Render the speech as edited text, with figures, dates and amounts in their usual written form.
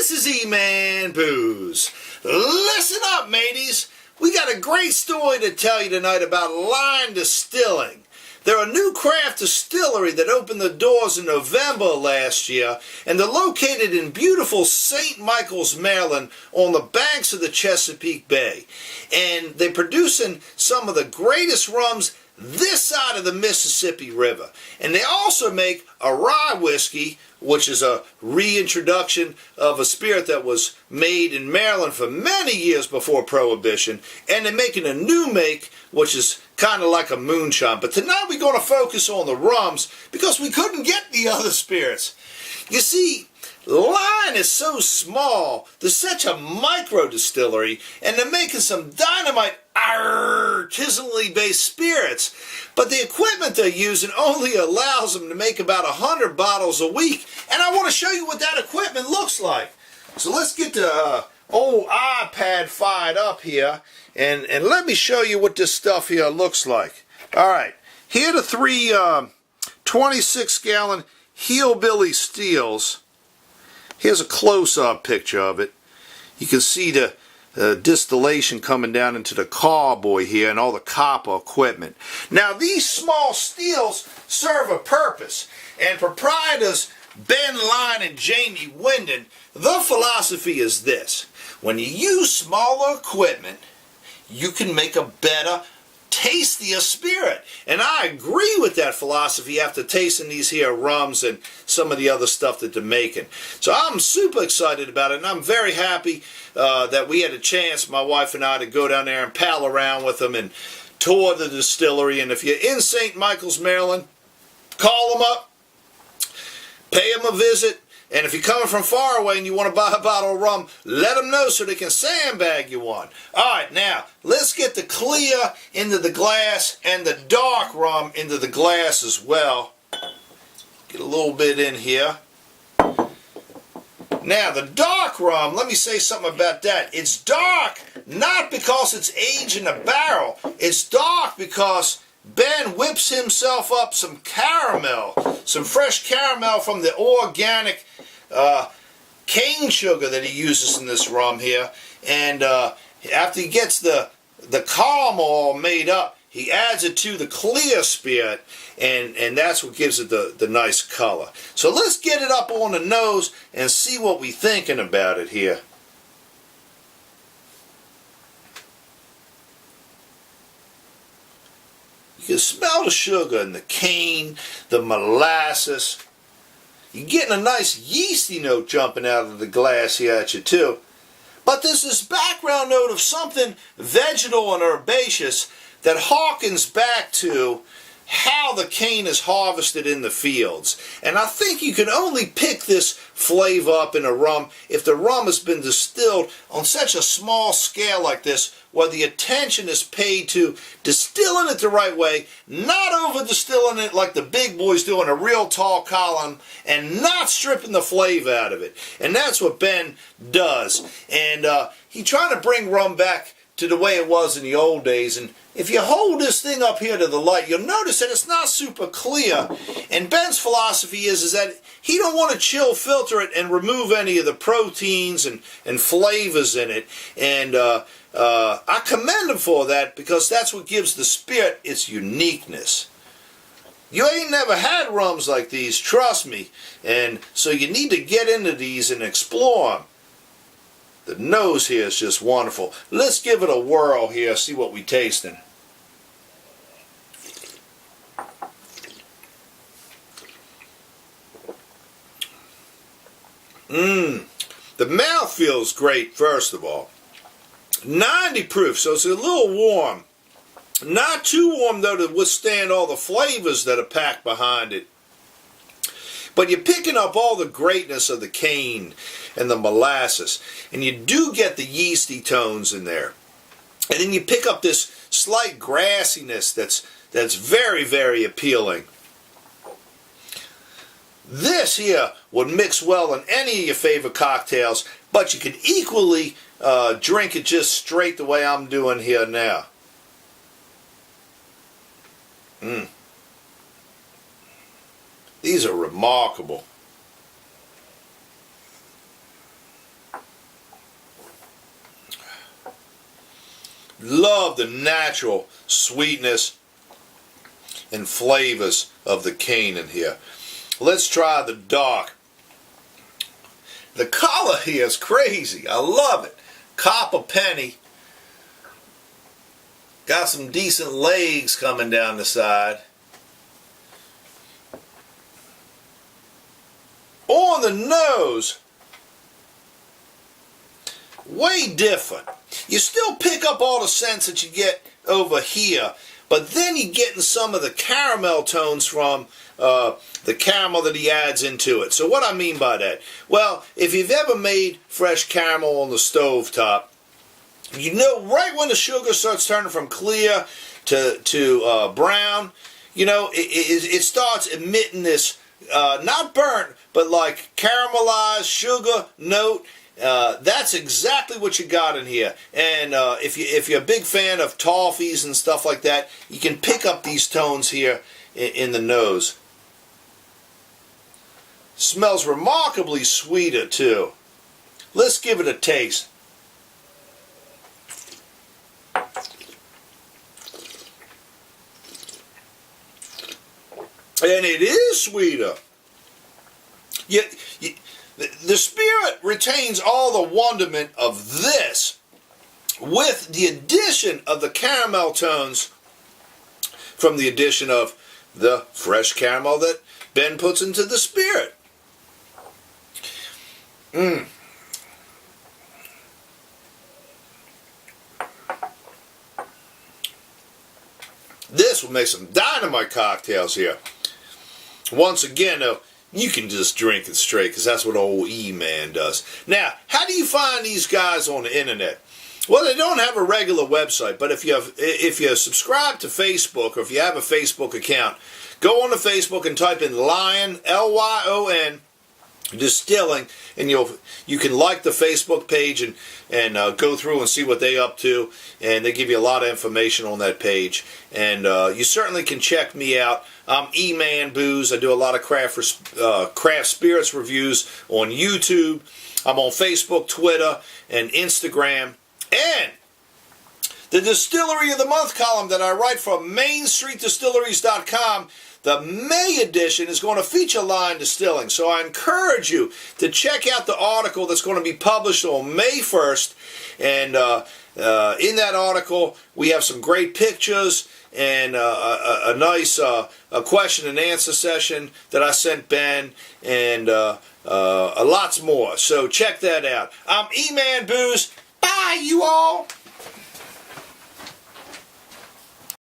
This is E-Man Booze. Listen up, mateys. We got a great story to tell you tonight about Lyon Distilling. They're a new craft distillery that opened the doors in November last year, and they're located in beautiful St. Michael's, Maryland, on the banks of the Chesapeake Bay. And they're producing some of the greatest rums this side of the Mississippi River. And they also make a rye whiskey, which is a reintroduction of a spirit that was made in Maryland for many years before Prohibition. And they're making a new make, which is kind of like a moonshine. But tonight we're going to focus on the rums because we couldn't get the other spirits. You see, Lyon is so small, there's such a micro distillery, and they're making some dynamite artisanally based spirits, but the equipment they're using only allows them to make about 100 bottles a week, and I want to show you what that equipment looks like. So let's get the old iPad fired up here, and let me show you what this stuff here looks like. Alright, here are the three 26-gallon Hillbilly Steels. Here's a close-up picture of it. You can see the distillation coming down into the carboy here and all the copper equipment. Now these small steels serve a purpose, and proprietors Ben Lyon and Jamie Wyndon, their philosophy is this: when you use smaller equipment, you can make a better, tastier spirit. And I agree with that philosophy after tasting these here rums and some of the other stuff that they're making. So I'm super excited about it, and I'm very happy that we had a chance, my wife and I, to go down there and pal around with them and tour the distillery. And if you're in St. Michael's, Maryland, call them up, pay them a visit. And if you're coming from far away and you want to buy a bottle of rum, let them know so they can sandbag you one. Alright, now, let's get the clear into the glass and the dark rum into the glass as well. Get a little bit in here. Now, the dark rum, let me say something about that. It's dark not because it's aged in a barrel. It's dark because Ben whips himself up some caramel, some fresh caramel from the organic cane sugar that he uses in this rum here. And after he gets the caramel all made up, he adds it to the clear spirit, and that's what gives it the nice color. So let's get it up on the nose and see what we're thinking about it here. You can smell the sugar and the cane, the molasses. You're getting a nice yeasty note jumping out of the glass here at you too. But there's this background note of something vegetal and herbaceous that harkens back to how the cane is harvested in the fields. And I think you can only pick this flavor up in a rum if the rum has been distilled on such a small scale like this, where the attention is paid to distilling it the right way, not over distilling it like the big boys do in a real tall column, and not stripping the flavor out of it. And that's what Ben does. And he's trying to bring rum back to the way it was in the old days. And if you hold this thing up here to the light, you'll notice that it's not super clear. And Ben's philosophy is that he don't want to chill filter it and remove any of the proteins and flavors in it. And I commend him for that, because that's what gives the spirit its uniqueness. You ain't never had rums like these, trust me. And so you need to get into these and explore them. The nose here is just wonderful. Let's give it a whirl here, see what we're tasting. The mouth feels great, first of all. 90 proof, so it's a little warm. Not too warm, though, to withstand all the flavors that are packed behind it. But you're picking up all the greatness of the cane and the molasses. And you do get the yeasty tones in there. And then you pick up this slight grassiness that's very, very appealing. This here would mix well in any of your favorite cocktails, but you could equally drink it just straight the way I'm doing here now. These are remarkable. love the natural sweetness and flavors of the cane in here. Let's try the dark. The color here is crazy. I love it. Copper penny. Got some decent legs coming down the side. On the nose, way different. You still pick up all the scents that you get over here, but then you're getting some of the caramel tones from the caramel that he adds into it. So what I mean by that? Well, if you've ever made fresh caramel on the stove top, you know right when the sugar starts turning from clear to brown, you know, it starts emitting this not burnt, but like caramelized sugar note. That's exactly what you got in here. And if you're a big fan of toffees and stuff like that, you can pick up these tones here in the nose. Smells remarkably sweeter too. Let's give it a taste. And it is sweeter. Yet the spirit retains all the wonderment of this, with the addition of the caramel tones from the addition of the fresh caramel that Ben puts into the spirit. This will make some dynamite cocktails here. Once again, though, you can just drink it straight, because that's what old E-Man does. Now, how do you find these guys on the internet? Well, they don't have a regular website, but if you subscribe to Facebook, or if you have a Facebook account, go on to Facebook and type in Lyon, Lyon, Distilling, and you can like the Facebook page and go through and see what they're up to, and they give you a lot of information on that page. And you certainly can check me out. I'm E-Man Booze. I do a lot of craft spirits reviews on YouTube. I'm on Facebook, Twitter, and Instagram. And the Distillery of the Month column that I write for MainStreetDistilleries.com, the May edition is going to feature Lyon Distilling. So I encourage you to check out the article that's going to be published on May 1st. And in that article, we have some great pictures and a nice question and answer session that I sent Ben, and lots more. So check that out. I'm E-Man Booze. Bye, you all.